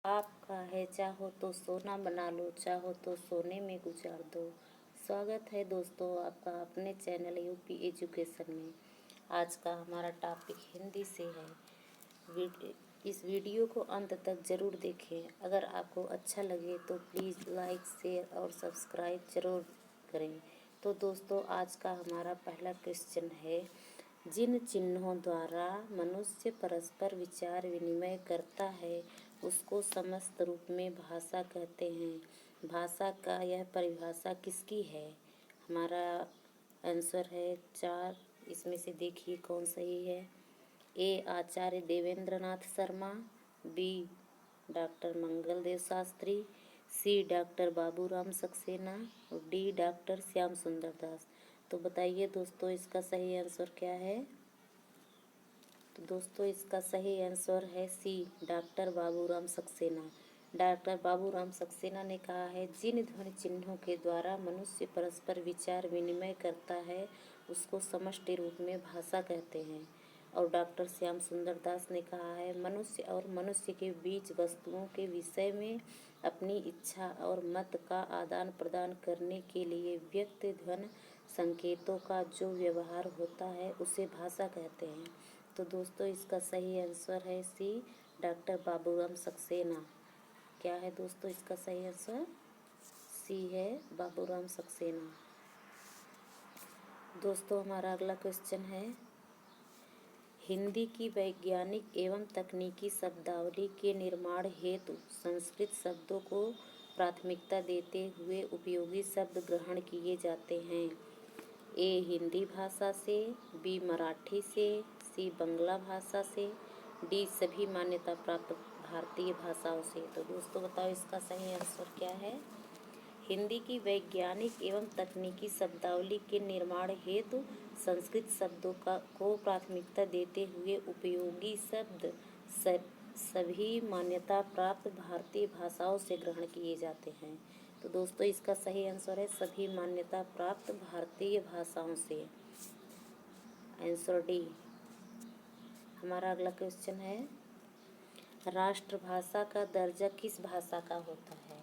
आपका है चाहो तो सोना बना लो, चाहो तो सोने में गुजार दो। स्वागत है दोस्तों आपका अपने चैनल यूपी एजुकेशन में। आज का हमारा टॉपिक हिंदी से है। इस वीडियो को अंत तक ज़रूर देखें। अगर आपको अच्छा लगे तो प्लीज़ लाइक, शेयर और सब्सक्राइब ज़रूर करें। तो दोस्तों आज का हमारा पहला क्वेश्चन है, जिन चिन्हों द्वारा मनुष्य परस्पर विचार विनिमय करता है उसको समस्त रूप में भाषा कहते हैं। भाषा का यह परिभाषा किसकी है? हमारा आंसर है 4। इसमें से देखिए कौन सही है। ए आचार्य देवेंद्रनाथ शर्मा, बी डॉक्टर मंगलदेव शास्त्री, सी डॉक्टर बाबूराम सक्सेना और डी डॉक्टर श्याम सुंदर दास। तो बताइए दोस्तों इसका सही आंसर क्या है? तो दोस्तों इसका सही आंसर है सी डॉक्टर बाबूराम सक्सेना। डॉक्टर बाबूराम सक्सेना ने कहा है, जिन ध्वनि चिन्हों के द्वारा मनुष्य परस्पर विचार विनिमय करता है उसको समष्टि रूप में भाषा कहते हैं। और डॉक्टर श्याम सुंदर दास ने कहा है, मनुष्य और मनुष्य के बीच वस्तुओं के विषय में अपनी इच्छा और मत का आदान प्रदान करने के लिए व्यक्त ध्वनि संकेतों का जो व्यवहार होता है उसे भाषा कहते हैं। तो दोस्तों इसका सही आंसर है सी डॉक्टर बाबूराम सक्सेना। क्या है दोस्तों इसका सही आंसर? सी है बाबूराम सक्सेना। दोस्तों हमारा अगला क्वेश्चन है, हिंदी की वैज्ञानिक एवं तकनीकी शब्दावली के निर्माण हेतु संस्कृत शब्दों को प्राथमिकता देते हुए उपयोगी शब्द ग्रहण किए जाते हैं। ए हिंदी भाषा से, बी मराठी से, सी बंगला भाषा से, डी सभी मान्यता प्राप्त भारतीय भाषाओं से। तो दोस्तों बताओ इसका सही आंसर क्या है? हिंदी की वैज्ञानिक एवं तकनीकी शब्दावली के निर्माण हेतु संस्कृत शब्दों को प्राथमिकता देते हुए उपयोगी शब्द सभी मान्यता प्राप्त भारतीय भाषाओं से ग्रहण किए जाते हैं। तो दोस्तों इसका सही आंसर है सभी मान्यता प्राप्त भारतीय भाषाओं से। Answer D. हमारा अगला क्वेश्चन है, राष्ट्रभाषा का दर्जा किस भाषा का होता है?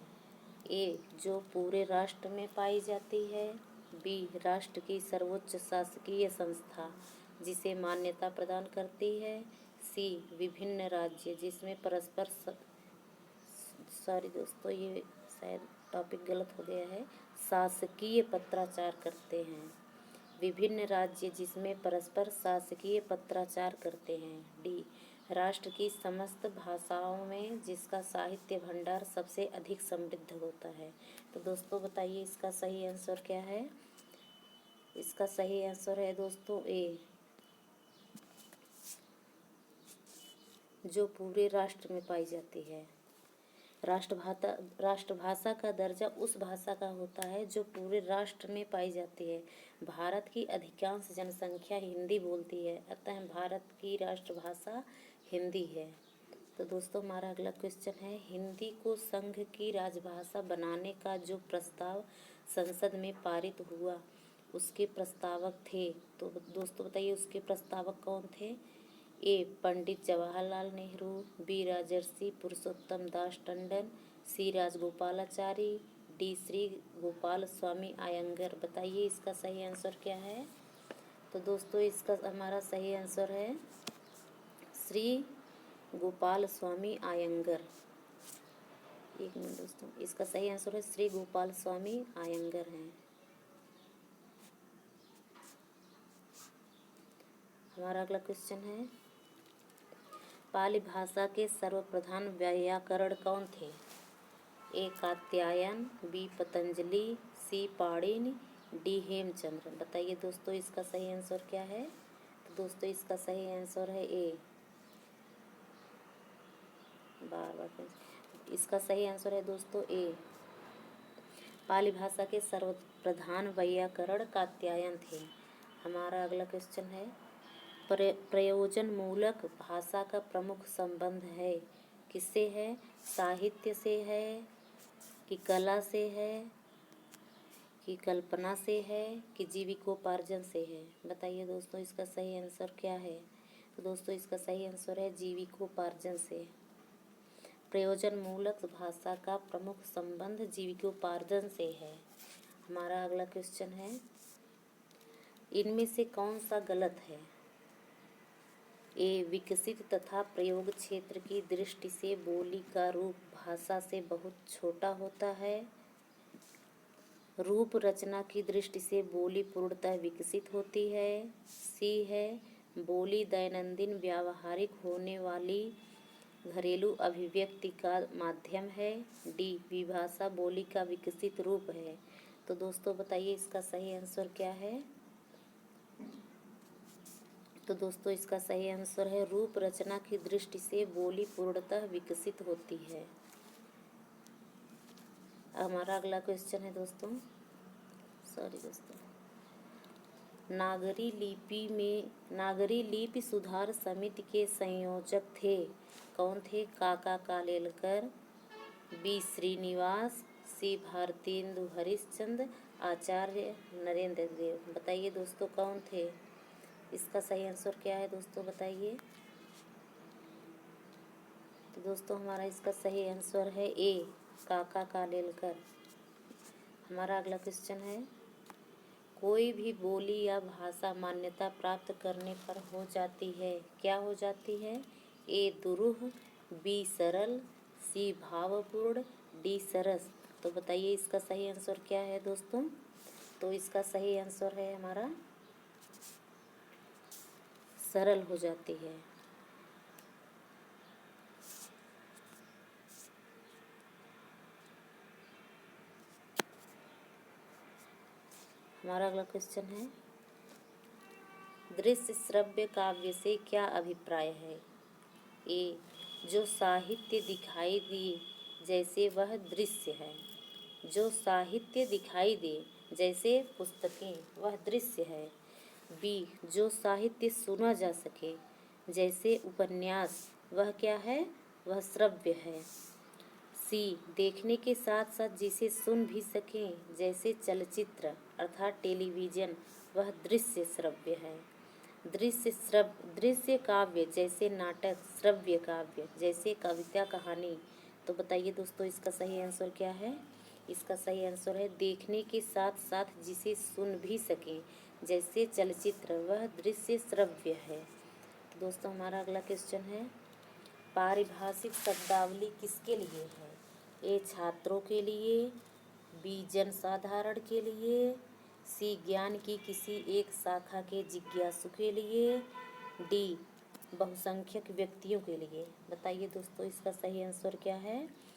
ए जो पूरे राष्ट्र में पाई जाती है, बी राष्ट्र की सर्वोच्च शासकीय संस्था जिसे मान्यता प्रदान करती है, सी विभिन्न राज्य जिसमें परस्पर सॉरी दोस्तों ये शायद टॉपिक गलत हो गया है, शासकीय पत्राचार करते हैं। विभिन्न राज्य जिसमें परस्पर शासकीय पत्राचार करते हैं। डी राष्ट्र की समस्त भाषाओं में जिसका साहित्य भंडार सबसे अधिक समृद्ध होता है। तो दोस्तों बताइए इसका सही आंसर क्या है? इसका सही आंसर है दोस्तों ए जो पूरे राष्ट्र में पाई जाती है। राष्ट्रभाषा का दर्जा उस भाषा का होता है जो पूरे राष्ट्र में पाई जाती है। भारत की अधिकांश जनसंख्या हिंदी बोलती है, अतः भारत की राष्ट्रभाषा हिंदी है। तो दोस्तों हमारा अगला क्वेश्चन है, हिंदी को संघ की राजभाषा बनाने का जो प्रस्ताव संसद में पारित हुआ उसके प्रस्तावक थे। तो दोस्तों बताइए उसके प्रस्तावक कौन थे? ए पंडित जवाहरलाल नेहरू, बी राजर्षि पुरुषोत्तम दास टंडन, सी राजगोपालाचारी, डी श्री गोपाल स्वामी आयंगर। बताइए इसका सही आंसर क्या है? तो दोस्तों इसका हमारा सही आंसर है श्री गोपाल स्वामी आयंगर। एक मिनट दोस्तों, इसका सही आंसर है श्री गोपाल स्वामी आयंगर हैं। हमारा अगला क्वेश्चन है, पाली भाषा के सर्वप्रधान व्याकरण कौन थे? ए कात्यायन, बी पतंजलि, सी पाणिनि, डी हेमचंद्र। बताइए दोस्तों इसका सही आंसर क्या है? तो दोस्तों इसका सही आंसर है ए इसका सही आंसर है दोस्तों ए पाली भाषा के सर्वप्रधान व्याकरण कात्यायन थे। हमारा अगला क्वेश्चन है, प्रयोजन मूलक भाषा का प्रमुख संबंध है किससे है? साहित्य से है कि कला से है कि कल्पना से है कि जीविकोपार्जन से है? बताइए दोस्तों इसका सही आंसर क्या है? तो दोस्तों इसका सही आंसर है जीविकोपार्जन से। प्रयोजन मूलक भाषा का प्रमुख संबंध जीविकोपार्जन से है। हमारा अगला क्वेश्चन है, इनमें से कौन सा गलत है? ए, विकसित तथा प्रयोग क्षेत्र की दृष्टि से बोली का रूप भाषा से बहुत छोटा होता है। रूप रचना की दृष्टि से बोली पूर्णतः विकसित होती है। सी है, बोली दैनंदिन व्यावहारिक होने वाली घरेलू अभिव्यक्ति का माध्यम है। डी, विभाषा बोली का विकसित रूप है। तो दोस्तों बताइए इसका सही आंसर क्या है? तो दोस्तों इसका सही आंसर है, रूप रचना की दृष्टि से बोली पूर्णतः विकसित होती है। हमारा अगला क्वेश्चन है दोस्तों, नागरी लिपि सुधार समिति के संयोजक थे। कौन थे? काका कालेलकर, बी श्रीनिवास, सी भारतेंदु हरिश्चंद्र, आचार्य नरेंद्र देव। बताइए दोस्तों कौन थे? इसका सही आंसर क्या है दोस्तों बताइए। तो दोस्तों हमारा इसका सही आंसर है ए, काका कालेलकर। हमारा अगला क्वेश्चन है, कोई भी बोली या भाषा मान्यता प्राप्त करने पर हो जाती है। क्या हो जाती है? ए, दुरूह, बी सरल, सी भावपूर्ण, डी सरस। तो बताइए इसका सही आंसर क्या है दोस्तों? तो इसका सही आंसर है हमारा सरल हो जाती है। हमारा अगला क्वेश्चन है, दृश्य श्रव्य काव्य से क्या अभिप्राय है? ए, जो साहित्य दिखाई दे जैसे वह दृश्य है। जो साहित्य दिखाई दे जैसे पुस्तकें वह दृश्य है। बी, जो साहित्य सुना जा सके जैसे उपन्यास वह क्या है? वह श्रव्य है। सी, देखने के साथ साथ जिसे सुन भी सकें जैसे चलचित्र अर्थात टेलीविज़न वह दृश्य श्रव्य है। दृश्य काव्य जैसे नाटक, श्रव्य काव्य जैसे कविता कहानी। तो बताइए दोस्तों इसका सही आंसर क्या है? इसका सही आंसर है, देखने के साथ साथ जिसे सुन भी सकें जैसे चलचित्र वह दृश्य श्रव्य है। तो दोस्तों हमारा अगला क्वेश्चन है, पारिभाषिक शब्दावली किसके लिए है? ए, छात्रों के लिए, बी, जनसाधारण के लिए, सी, ज्ञान की किसी एक शाखा के जिज्ञासु के लिए, डी, बहुसंख्यक व्यक्तियों के लिए। बताइए दोस्तों इसका सही आंसर क्या है?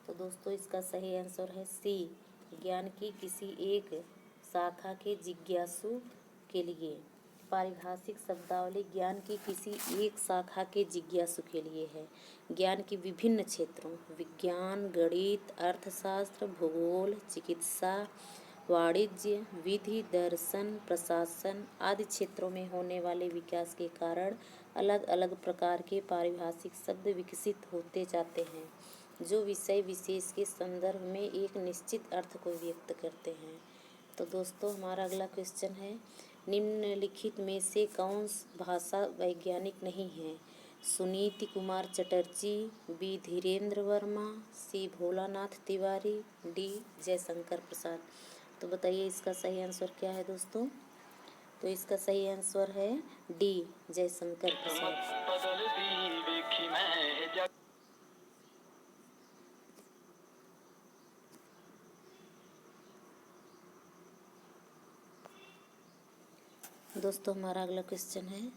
तो दोस्तों इसका सही आंसर है सी, ज्ञान की किसी एक शाखा के जिज्ञासु के लिए। पारिभाषिक शब्दावली ज्ञान की किसी एक शाखा के जिज्ञासु के लिए है। ज्ञान की विभिन्न क्षेत्रों विज्ञान, गणित, अर्थशास्त्र, भूगोल, चिकित्सा, वाणिज्य, विधि, दर्शन, प्रशासन आदि क्षेत्रों में होने वाले विकास के कारण अलग अलग प्रकार के पारिभाषिक शब्द विकसित होते जाते हैं, जो विषय विशेष के संदर्भ में एक निश्चित अर्थ को व्यक्त करते हैं। तो दोस्तों हमारा अगला क्वेश्चन है, निम्नलिखित में से कौन भाषा वैज्ञानिक नहीं है? सुनीति कुमार चटर्जी, बी, धीरेन्द्र वर्मा, सी, भोलानाथ तिवारी, डी, जयशंकर प्रसाद। तो बताइए इसका सही आंसर क्या है दोस्तों? तो इसका सही आंसर है डी, जयशंकर प्रसाद। दोस्तों हमारा अगला क्वेश्चन है,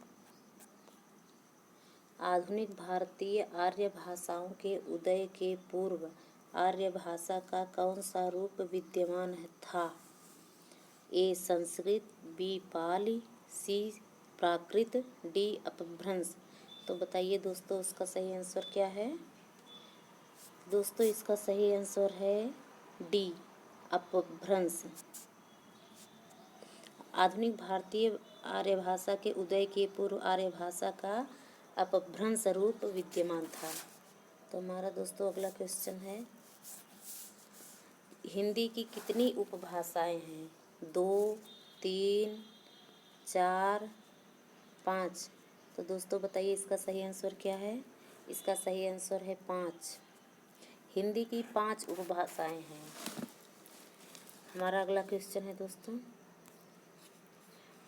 आधुनिक भारतीय आर्य भाषाओं के उदय के पूर्व आर्य भाषा का कौन सा रूप विद्यमान था? ए, संस्कृत, बी, पाली, सी, प्राकृत, डी, अपभ्रंश। तो बताइए दोस्तों उसका सही आंसर क्या है? दोस्तों इसका सही आंसर है डी, अपभ्रंश। आधुनिक भारतीय आर्य भाषा के उदय के पूर्व आर्य भाषा का अपभ्रंश रूप विद्यमान था। तो हमारा दोस्तों अगला क्वेश्चन है, हिंदी की कितनी उपभाषाएं हैं? 2, 3, 4, 5। तो दोस्तों बताइए इसका सही आंसर क्या है? इसका सही आंसर है 5। हिंदी की 5 उपभाषाएं हैं। हमारा अगला क्वेश्चन है दोस्तों,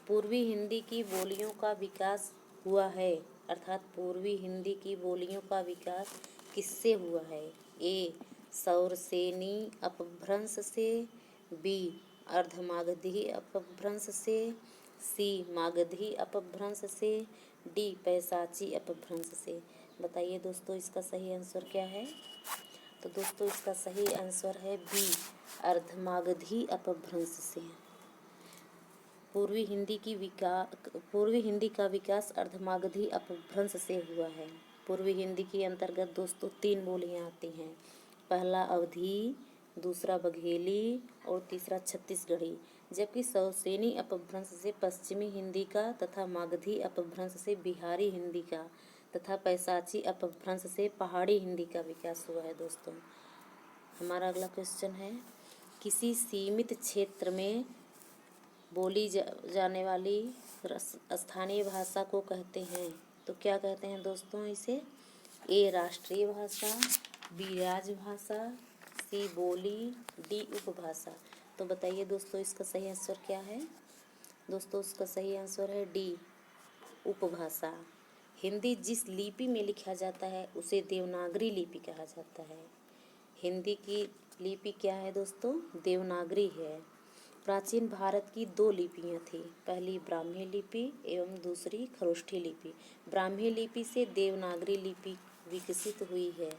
पूर्वी हिंदी की बोलियों का विकास हुआ है, अर्थात पूर्वी हिंदी की बोलियों का विकास किससे हुआ है? ए सौरसेनी अपभ्रंश से, बी अर्धमागधी अपभ्रंश से, सी मागधी अपभ्रंश से, डी पैशाची अपभ्रंश से। बताइए दोस्तों इसका सही आंसर क्या है? तो दोस्तों इसका सही आंसर है बी अर्धमागधी अपभ्रंश से। पूर्वी हिंदी का विकास अर्धमागधी अपभ्रंश से हुआ है। पूर्वी हिंदी के अंतर्गत दोस्तों 3 बोलियां आती हैं। पहला अवधी, दूसरा बघेली और तीसरा छत्तीसगढ़ी, जबकि सौरसेनी अपभ्रंश से पश्चिमी हिंदी का तथा मागधी अपभ्रंश से बिहारी हिंदी का तथा पैशाची अपभ्रंश से पहाड़ी हिंदी का विकास हुआ है। दोस्तों हमारा अगला क्वेश्चन है, किसी सीमित क्षेत्र में बोली जाने वाली स्थानीय भाषा को कहते हैं, तो क्या कहते हैं दोस्तों इसे? ए राष्ट्रीय भाषा, बी राजभाषा, सी बोली, डी उपभाषा। तो बताइए दोस्तों इसका सही आंसर क्या है? दोस्तों इसका सही आंसर है डी उपभाषा। हिंदी जिस लिपि में लिखा जाता है उसे देवनागरी लिपि कहा जाता है। हिंदी की लिपि क्या है दोस्तों? देवनागरी है। प्राचीन भारत की 2 लिपियाँ थी, पहली ब्राह्मी लिपि एवं दूसरी खरोष्ठी लिपि। ब्राह्मी लिपि से देवनागरी लिपि विकसित हुई है।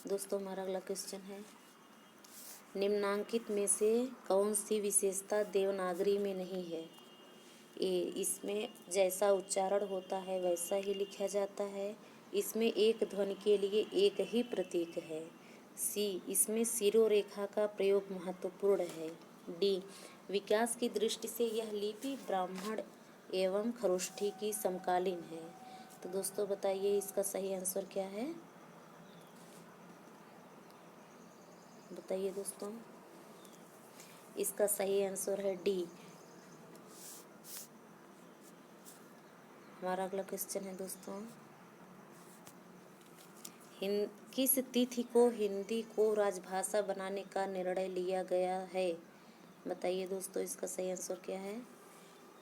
दोस्तों हमारा अगला क्वेश्चन है, निम्नांकित में से कौन सी विशेषता देवनागरी में नहीं है? ए इसमें जैसा उच्चारण होता है वैसा ही लिखा जाता है, इसमें एक ध्वनि के लिए एक ही प्रतीक है, सी इसमें शिरोरेखा का प्रयोग महत्वपूर्ण है, डी विकास की दृष्टि से यह लिपि ब्राह्मण एवं खरोष्ठी की समकालीन है। तो दोस्तों बताइए इसका सही आंसर क्या है? बताइए दोस्तों इसका सही आंसर है डी। हमारा अगला क्वेश्चन है दोस्तों, किस तिथि को हिंदी को राजभाषा बनाने का निर्णय लिया गया है? बताइए दोस्तों इसका सही आंसर क्या है?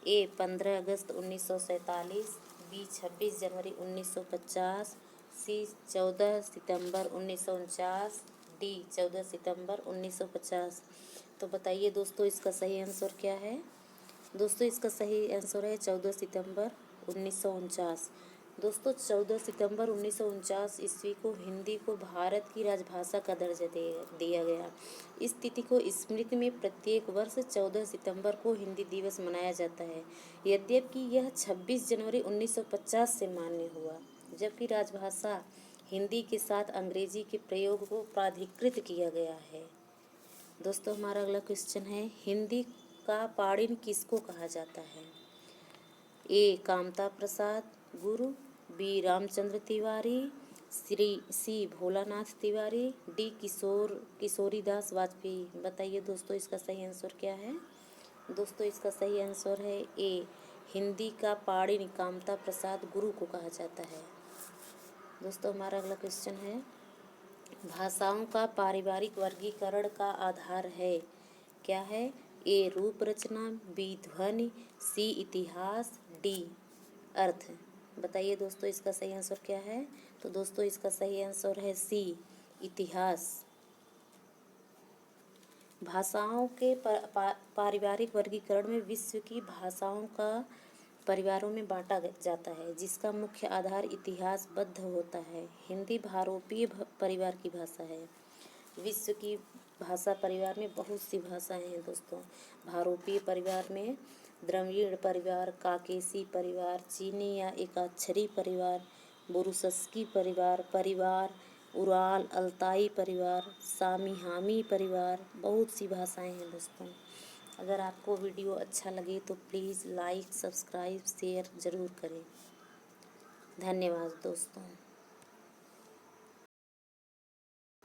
ए 15 अगस्त 1947, बी 26 जनवरी 1950, सी 14 सितंबर 1949, डी 14 सितंबर 1950। तो बताइए दोस्तों इसका सही आंसर क्या है? दोस्तों इसका सही आंसर है 14 सितंबर 1949। दोस्तों 14 सितंबर 1949 ईस्वी को हिंदी को भारत की राजभाषा का दर्जा दिया गया। इस तिथि को स्मृति में प्रत्येक वर्ष 14 सितंबर को हिंदी दिवस मनाया जाता है, यद्यपि यह 26 जनवरी 1950 से मान्य हुआ, जबकि राजभाषा हिंदी के साथ अंग्रेजी के प्रयोग को प्राधिकृत किया गया है। दोस्तों हमारा अगला क्वेश्चन है, हिंदी का पाणिनि किसको कहा जाता है? ए कामता प्रसाद गुरु, बी रामचंद्र तिवारी, सी भोलानाथ तिवारी, डी किशोरीदास वाजपेयी। बताइए दोस्तों इसका सही आंसर क्या है? दोस्तों इसका सही आंसर है ए हिंदी का पाणिनि कामता प्रसाद गुरु को कहा जाता है। दोस्तों हमारा अगला क्वेश्चन है, भाषाओं का पारिवारिक वर्गीकरण का आधार है, क्या है? ए रूप रचना, बी ध्वनि, सी इतिहास, डी अर्थ। बताइए दोस्तों इसका सही आंसर क्या है? तो दोस्तों इसका सही आंसर है सी इतिहास। भाषाओं के पारिवारिक वर्गीकरण में विश्व की भाषाओं का परिवारों में बांटा जाता है, जिसका मुख्य आधार इतिहासबद्ध होता है। हिंदी भारोपीय परिवार की भाषा है। विश्व की भाषा परिवार में बहुत सी भाषाएं हैं दोस्तों। भारोपीय परिवार में द्रविड़ परिवार, काकेशी परिवार, चीनी या एकाक्षरी परिवार, बुरुशस्की परिवार, उराल अल्ताई परिवार, सामीहामी परिवार, बहुत सी भाषाएं हैं दोस्तों। अगर आपको वीडियो अच्छा लगे तो प्लीज़ लाइक, सब्सक्राइब, शेयर ज़रूर करें। धन्यवाद दोस्तों।